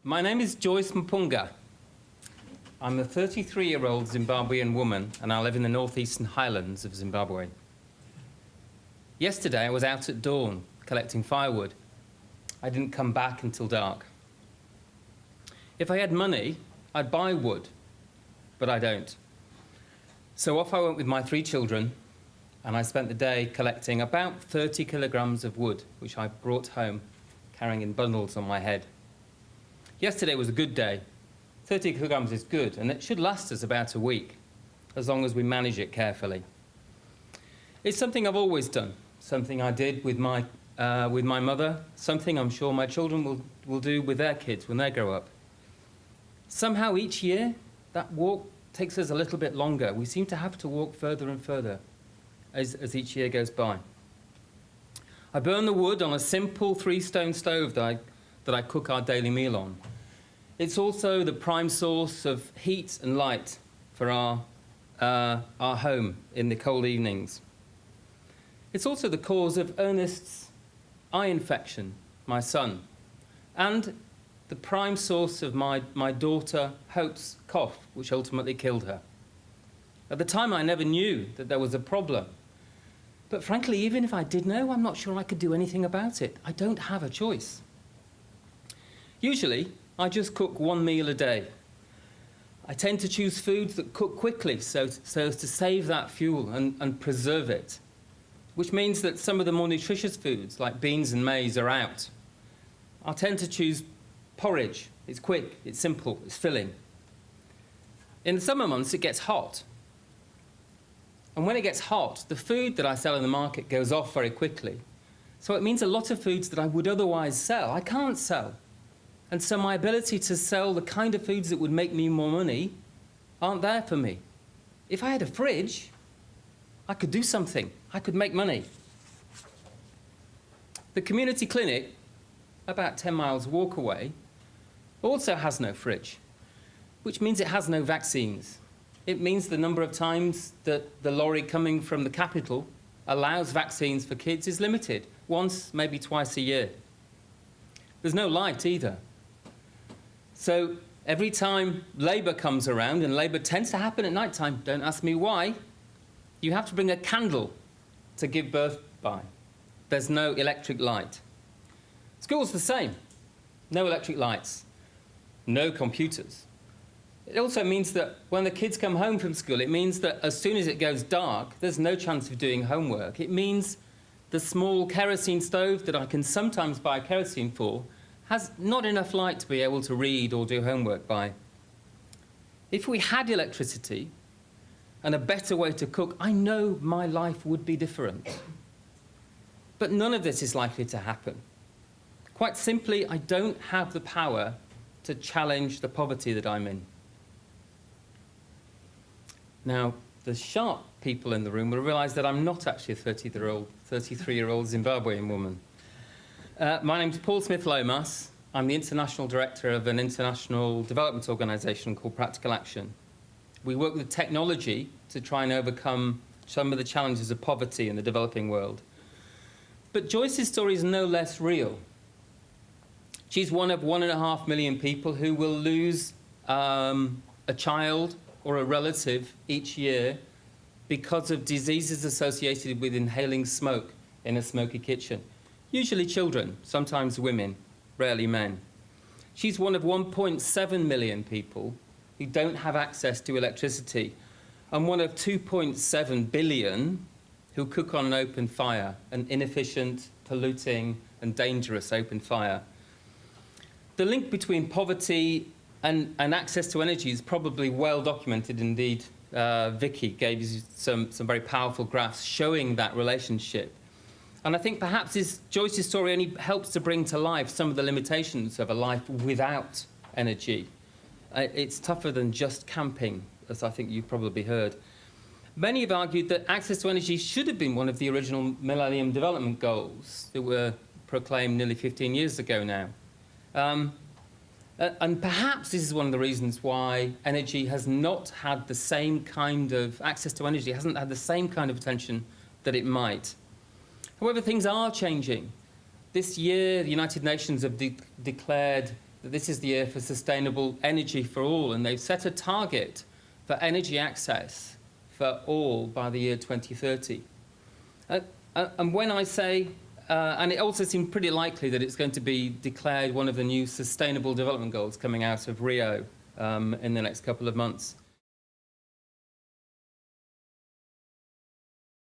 My name is Joyce Mpunga. I'm a 33-year-old Zimbabwean woman, and I live in the northeastern highlands of Zimbabwe. Yesterday, I was out at dawn collecting firewood. I didn't come back until dark. If I had money, I'd buy wood, but I don't. So off I went with my 3 children, and I spent the day collecting about 30 kilograms of wood, which I brought home, carrying in bundles on my head. Yesterday was a good day. 30 kilograms is good, and it should last us about a week, as long as we manage it carefully. It's something I've always done, something I did with my mother, something I'm sure my children will do with their kids when they grow up. Somehow each year, that walk takes us a little bit longer. We seem to have to walk further and further as each year goes by. I burn the wood on a simple 3-stone stove that I cook our daily meal on. It's also the prime source of heat and light for our home in the cold evenings. It's also the cause of Ernest's eye infection, my son, and the prime source of my daughter Hope's cough, which ultimately killed her. At the time, I never knew that there was a problem. But frankly, even if I did know, I'm not sure I could do anything about it. I don't have a choice. Usually, I just cook 1 meal a day. I tend to choose foods that cook quickly so as to save that fuel and preserve it, which means that some of the more nutritious foods, like beans and maize, are out. I tend to choose porridge. It's quick, it's simple, it's filling. In the summer months, it gets hot. And when it gets hot, the food that I sell in the market goes off very quickly. So it means a lot of foods that I would otherwise sell, I can't sell. And so my ability to sell the kind of foods that would make me more money aren't there for me. If I had a fridge, I could do something. I could make money. The community clinic, about 10 miles walk away, also has no fridge, which means it has no vaccines. It means the number of times that the lorry coming from the capital allows vaccines for kids is limited, once, maybe twice a year. There's no light either. So every time labour comes around, and labour tends to happen at night time, don't ask me why, you have to bring a candle to give birth by. There's no electric light. School's the same. No electric lights. No computers. It also means that when the kids come home from school, it means that as soon as it goes dark, there's no chance of doing homework. It means the small kerosene stove that I can sometimes buy kerosene for has not enough light to be able to read or do homework by. If we had electricity and a better way to cook, I know my life would be different. But none of this is likely to happen. Quite simply, I don't have the power to challenge the poverty that I'm in. Now, the sharp people in the room will realise that I'm not actually a 33-year-old Zimbabwean woman. My name's Paul Smith Lomas. I'm the international director of an international development organisation called Practical Action. We work with technology to try and overcome some of the challenges of poverty in the developing world. But Joyce's story is no less real. She's one of 1.5 million people who will lose a child or a relative each year because of diseases associated with inhaling smoke in a smoky kitchen. Usually children, sometimes women, rarely men. She's one of 1.7 million people who don't have access to electricity, and one of 2.7 billion who cook on an open fire, an inefficient, polluting, and dangerous open fire. The link between poverty and access to energy is probably well documented indeed. Vicky gave you some very powerful graphs showing that relationship. And I think perhaps Joyce's story only helps to bring to life some of the limitations of a life without energy. It's tougher than just camping, as I think you've probably heard. Many have argued that access to energy should have been one of the original Millennium Development Goals that were proclaimed nearly 15 years ago now. And perhaps this is one of the reasons why energy has not had the same kind of access to energy, hasn't had the same kind of attention that it might. However, things are changing. This year, the United Nations have declared that this is the year for sustainable energy for all, and they've set a target for energy access for all by the year 2030. And when I say, and it also seems pretty likely that it's going to be declared one of the new Sustainable Development Goals coming out of Rio in the next couple of months.